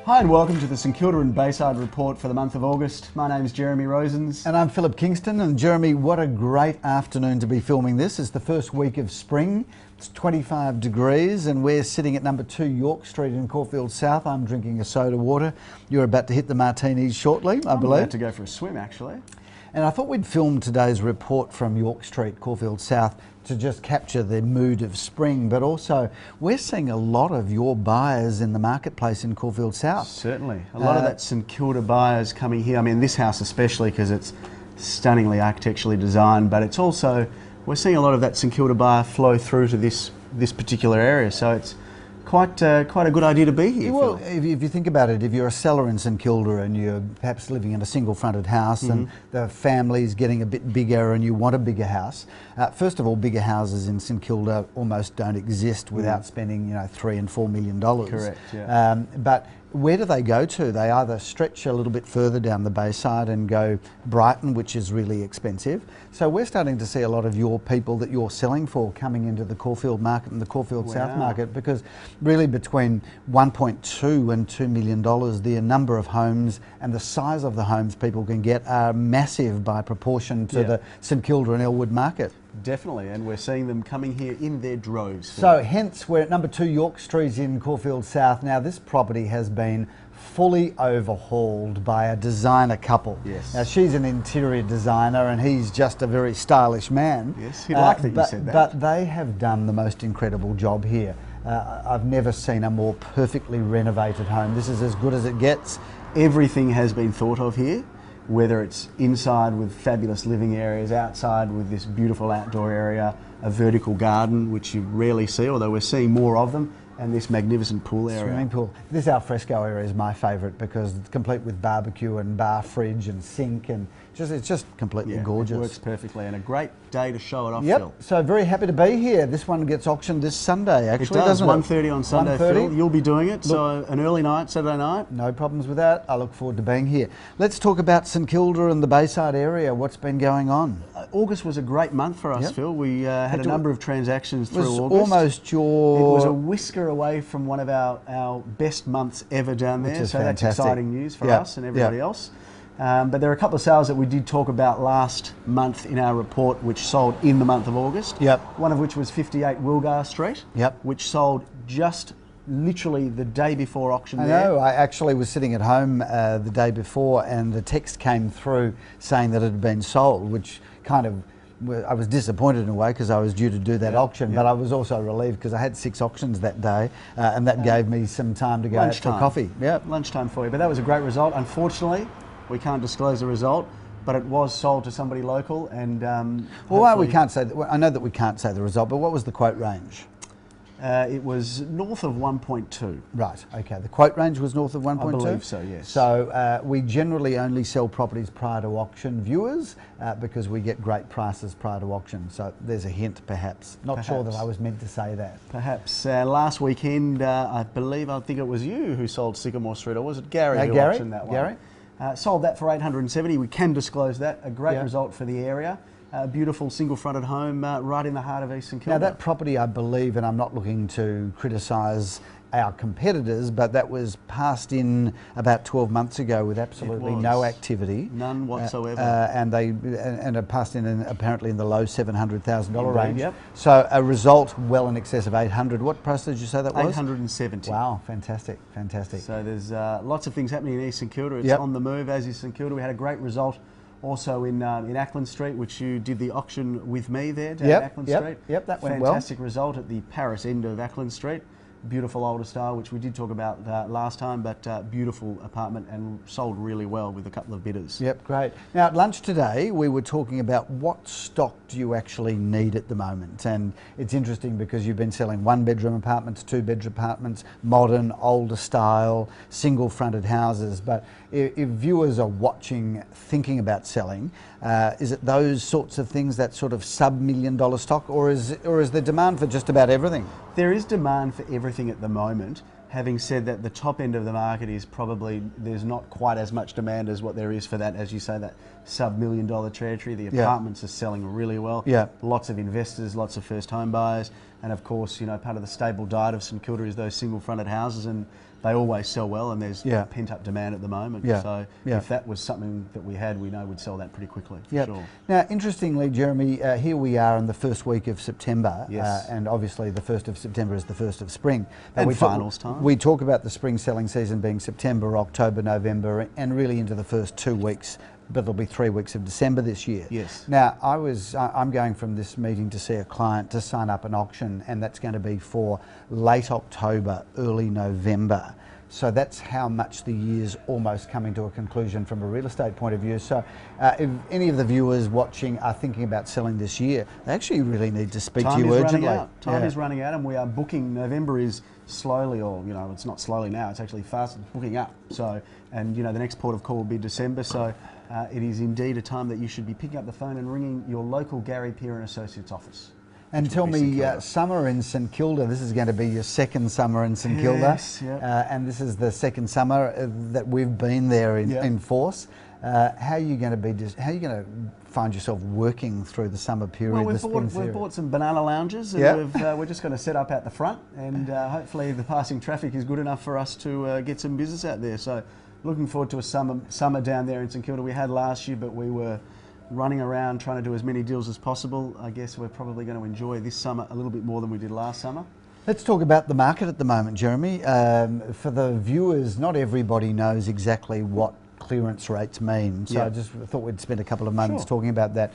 Hi and welcome to the St Kilda and Bayside report for the month of August. My name is Jeremy Rosens. And I'm Philip Kingston. And Jeremy, what a great afternoon to be filming this. It's the first week of spring. It's 25 degrees and we're sitting at number 2 York Street in Caulfield South. I'm drinking a soda water. You're about to hit the martinis shortly, I believe. I'm about to go for a swim actually. And I thought we'd film today's report from York Street, Caulfield South, to just capture the mood of spring, but also we're seeing a lot of your buyers in the marketplace in Caulfield South. Certainly. A lot of that St Kilda buyers coming here. I mean, this house especially because it's stunningly architecturally designed, but it's also, we're seeing a lot of that St Kilda buyer flow through to this particular area. So it's quite a good idea to be here. Well, if you think about it, if you're a seller in St Kilda and you're perhaps living in a single fronted house and the family's getting a bit bigger and you want a bigger house, first of all, bigger houses in St Kilda almost don't exist without spending, $3 and $4 million. Correct, yeah. But where do they go to? They either stretch a little bit further down the Bayside and go Brighton, which is really expensive. So we're starting to see a lot of your people that you're selling for coming into the Caulfield market and the Caulfield South market, because really between 1.2 and $2 million, the number of homes and the size of the homes people can get are massive by proportion to the St Kilda and Elwood market. Definitely, and we're seeing them coming here in their droves. So hence we're at number 2 York Street in Caulfield South. Now this property has been fully overhauled by a designer couple. Yes. Now she's an interior designer and he's just a very stylish man. Yes, he liked that you said that. But they have done the most incredible job here. I've never seen a more perfectly renovated home. This is as good as it gets. Everything has been thought of here, whether it's inside with fabulous living areas, outside with this beautiful outdoor area, a vertical garden, which you rarely see, although we're seeing more of them, and this magnificent pool area. Swimming pool. This alfresco area is my favourite because it's complete with barbecue and bar fridge and sink, and it's just completely gorgeous. It works perfectly, and a great day to show it off, Yep, Phil. so very happy to be here. This one gets auctioned this Sunday, actually, It does, doesn't it? 1:30 on Sunday, 1:30. Phil. You'll be doing it, so an early night, Saturday night. No problems with that. I look forward to being here. Let's talk about St Kilda and the Bayside area. What's been going on? August was a great month for us, Phil. We had a number of transactions through August. Almost your... It was a whisker away from one of our best months ever down there, so fantastic. that's exciting news for us and everybody else. But there are a couple of sales that we did talk about last month in our report, which sold in the month of August. Yep. One of which was 58 Wilgar Street, which sold just literally the day before auction there. I know, I actually was sitting at home the day before and the text came through saying that it had been sold, which kind of, I was disappointed in a way because I was due to do that auction, but I was also relieved because I had 6 auctions that day and that gave me some time to go out for coffee. Yeah, lunchtime for you. But that was a great result. Unfortunately, we can't disclose the result, but it was sold to somebody local. And well, we can't say. I know that we can't say the result, but what was the quote range? It was north of 1.2. Right, okay. The quote range was north of 1.2? I believe so, yes. So we generally only sell properties prior to auction, viewers, because we get great prices prior to auction. So there's a hint, perhaps. Not sure that I was meant to say that. Perhaps. Last weekend, I think it was you who sold Sycamore Street, or was it Gary who auctioned that one? Gary. Sold that for $870. We can disclose that. A great result for the area. A beautiful single-fronted home right in the heart of East St Kilda. Now that property, I believe, and I'm not looking to criticise our competitors, but that was passed in about 12 months ago with absolutely no activity. None whatsoever. And are passed in apparently in the low $700,000 range. Yep. So a result well in excess of 800. What price did you say that was? 870. Wow, fantastic, fantastic. So there's lots of things happening in East St Kilda. It's on the move, as is St Kilda. We had a great result also in Ackland Street, which you did the auction with me there down Ackland Street. Yep, that went well. Fantastic result at the Paris end of Ackland Street. Beautiful older style, which we did talk about last time, but beautiful apartment and sold really well with a couple of bidders. Yep, great. Now at lunch today, we were talking about what stock do you actually need at the moment, and it's interesting because you've been selling 1-bedroom apartments, 2-bedroom apartments, modern, older style, single-fronted houses. But if viewers are watching, thinking about selling, is it those sorts of things, that sort of sub-$1 million stock, or is there demand for just about everything? There is demand for everything at the moment. Having said that, the top end of the market is probably, there's not quite as much demand as what there is for that, as you say, that sub-$1 million territory. The apartments are selling really well. Yeah. Lots of investors, lots of first home buyers, and of course, you know, part of the stable diet of St Kilda is those single fronted houses, and they always sell well, and there's pent up demand at the moment. So if that was something that we had, we know we'd sell that pretty quickly, for sure. Now, interestingly, Jeremy, here we are in the first week of September, and obviously the 1st of September is the 1st of spring. And finals time. We talk about the spring selling season being September, October, November, and really into the first 2 weeks, but it'll be 3 weeks of December this year. Yes. Now, I'm going from this meeting to see a client to sign up an auction, and that's going to be for late October, early November. So that's how much the year's almost coming to a conclusion from a real estate point of view. So if any of the viewers watching are thinking about selling this year, they actually really need to speak to you urgently. Time is running out, and we are booking. November is slowly, or you know, it's not slowly now, it's actually fast booking up. So, and you know, the next port of call will be December. So it is indeed a time that you should be picking up the phone and ringing your local Gary Peer and Associates office. And tell me, summer in St Kilda, this is going to be your second summer in St Kilda. And this is the second summer that we've been there in force. How are you going to find yourself working through the summer period? Well, we've bought some banana lounges, and we're just going to set up out the front, and hopefully the passing traffic is good enough for us to get some business out there. So looking forward to a summer down there in St Kilda. We had last year, but we were running around trying to do as many deals as possible. I guess we're probably going to enjoy this summer a little bit more than we did last summer. Let's talk about the market at the moment, Jeremy. For the viewers, not everybody knows exactly what clearance rates mean. So I just thought we'd spend a couple of moments talking about that.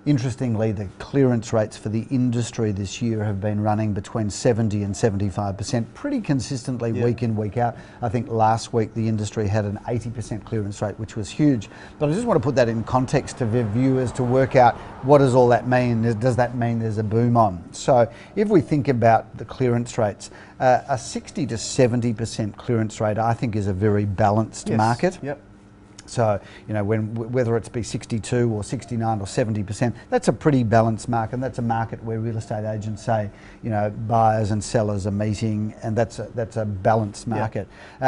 Interestingly, the clearance rates for the industry this year have been running between 70 and 75%, pretty consistently week in, week out. I think last week the industry had an 80% clearance rate, which was huge. But I just want to put that in context to the viewers to work out, what does all that mean? Does that mean there's a boom on? So if we think about the clearance rates, a 60 to 70% clearance rate, I think, is a very balanced market. So, you know, whether it's be 62 or 69 or 70%, that's a pretty balanced market, and that's a market where real estate agents say, you know, buyers and sellers are meeting, and that's a balanced market.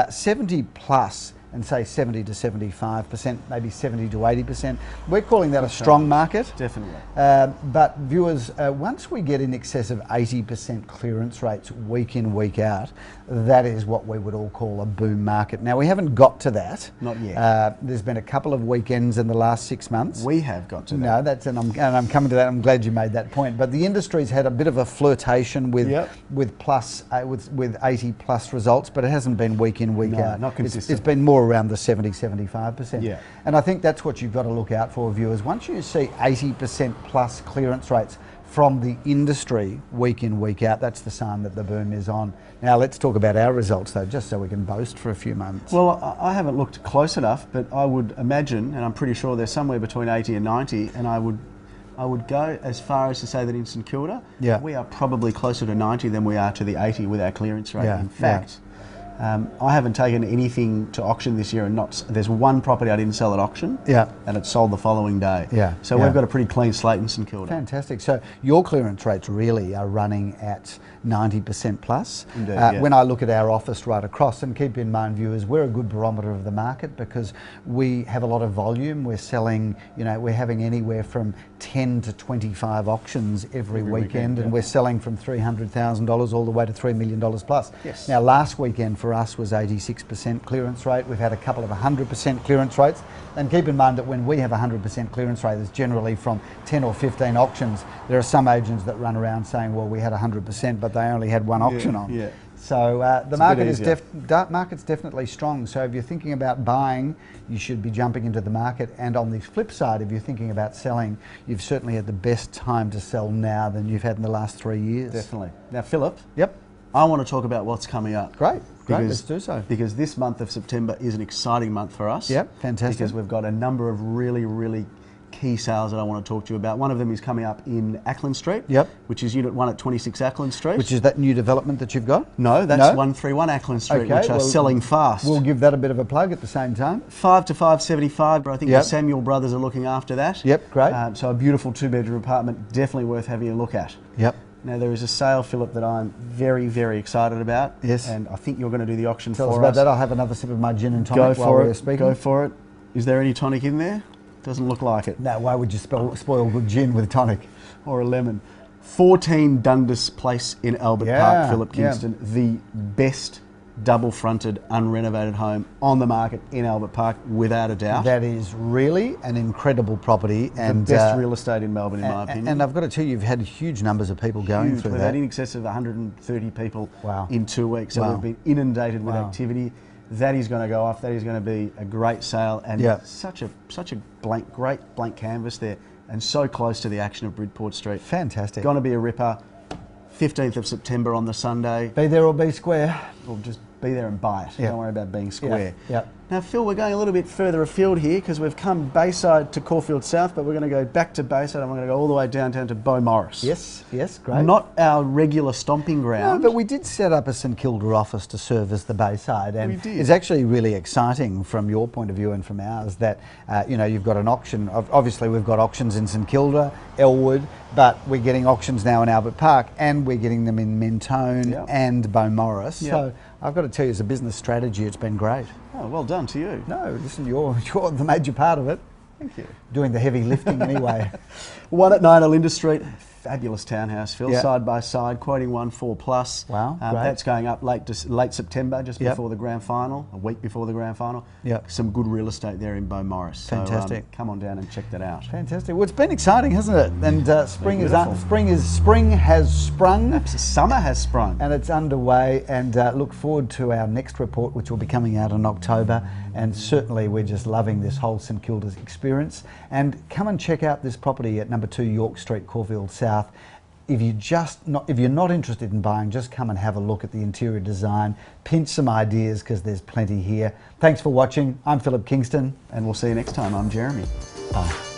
70 plus, and say 70 to 75%, maybe 70 to 80%. We're calling that a strong market. Definitely. But viewers, once we get in excess of 80% clearance rates week in, week out, that is what we would all call a boom market. Now, we haven't got to that. Not yet. There's been a couple of weekends in the last 6 months. We have got to that. No, and I'm coming to that. I'm glad you made that point. But the industry's had a bit of a flirtation with 80 plus results, but it hasn't been week in, week out. Not consistent. It's been more around the 70-75%. And I think that's what you've got to look out for, viewers. Once you see 80% plus clearance rates from the industry week in, week out, that's the sign that the boom is on. Now let's talk about our results though, just so we can boast for a few moments. Well, I haven't looked close enough, but I would imagine, and I'm pretty sure they're somewhere between 80 and 90, and I would go as far as to say that in St Kilda, we are probably closer to 90 than we are to the 80 with our clearance rate. In fact, I haven't taken anything to auction this year, and there's one property I didn't sell at auction, and it sold the following day. So we've got a pretty clean slate in St Kilda. Fantastic. So your clearance rates really are running at 90% plus. Indeed, when I look at our office right across, and keep in mind, viewers, we're a good barometer of the market because we have a lot of volume. We're selling, you know, we're having anywhere from 10 to 25 auctions every weekend, and we're selling from $300,000 all the way to $3 million plus. Now, last weekend for us was 86% clearance rate. We've had a couple of 100% clearance rates, and keep in mind that when we have 100% clearance rate, it's generally from 10 or 15 auctions. There are some agents that run around saying, well, we had 100%, but they only had one auction on. So the market's definitely strong. So if you're thinking about buying, you should be jumping into the market. And on the flip side, if you're thinking about selling, you've certainly had the best time to sell now than you've had in the last 3 years. Definitely. Now, Philip. I want to talk about what's coming up. Great, let's do so. Because this month of September is an exciting month for us. Fantastic. Because we've got a number of really, really key sales that I want to talk to you about. One of them is coming up in Ackland Street, which is Unit 1 at 26 Ackland Street. Which is that new development that you've got? No, that's 131 Ackland Street, which are selling fast. We'll give that a bit of a plug at the same time. 5 to 575, but I think the Samuel brothers are looking after that. Great. So a beautiful 2-bedroom apartment, definitely worth having a look at. Now there is a sale, Philip, that I'm very, very excited about. Yes. And I think you're going to do the auction Tell for us about that. I'll have another sip of my gin and tonic while we're speaking. Go for it. Is there any tonic in there? Doesn't look like it. No, why would you spoil good gin with tonic? Or a lemon. 14 Dundas Place in Albert Park, Philip Kingston. The best double-fronted, unrenovated home on the market in Albert Park, without a doubt. That is really an incredible property. And the best real estate in Melbourne, in my opinion. And I've got to tell you, you've had huge numbers of people going through We've that. had in excess of 130 people Wow. in 2 weeks. So we've been inundated with activity. That is going to go off. That is going to be a great sale. And such a great blank canvas there. And so close to the action of Bridport Street. Fantastic. Going to be a ripper. 15th of September on the Sunday. Be there or be square. Or just be there and buy it. Don't worry about being square. Now, Phil, we're going a little bit further afield here because we've come Bayside to Caulfield South, but we're going to go back to Bayside and we're going to go all the way downtown to Beaumaris. Yes, great. Not our regular stomping ground. No, but we did set up a St Kilda office to serve as the Bayside, and we did. It's actually really exciting from your point of view and from ours that you've got an auction. Obviously, we've got auctions in St Kilda, Elwood, but we're getting auctions now in Albert Park, and we're getting them in Mentone and Beaumaris. So I've got to tell you, as a business strategy, it's been great. Oh, well done to you. No, listen, you're the major part of it. Thank you. Doing the heavy lifting anyway. 1 at 9 Olinda Street. Fabulous townhouse, Phil. Side by side, quoting 1.4 plus. Wow, great. That's going up late September, just before the grand final, a week before the grand final. Some good real estate there in Beaumaris. Fantastic. So, come on down and check that out. Fantastic. Well, it's been exciting, hasn't it? And spring has sprung. Summer has sprung, and it's underway. And look forward to our next report, which will be coming out in October. And certainly, we're just loving this whole St Kilda's experience. And come and check out this property at number 2 York Street, Caulfield South. If you're not interested in buying, just come and have a look at the interior design, pinch some ideas because there's plenty here. Thanks for watching. I'm Philip Kingston. And we'll see you next time. I'm Jeremy. Bye.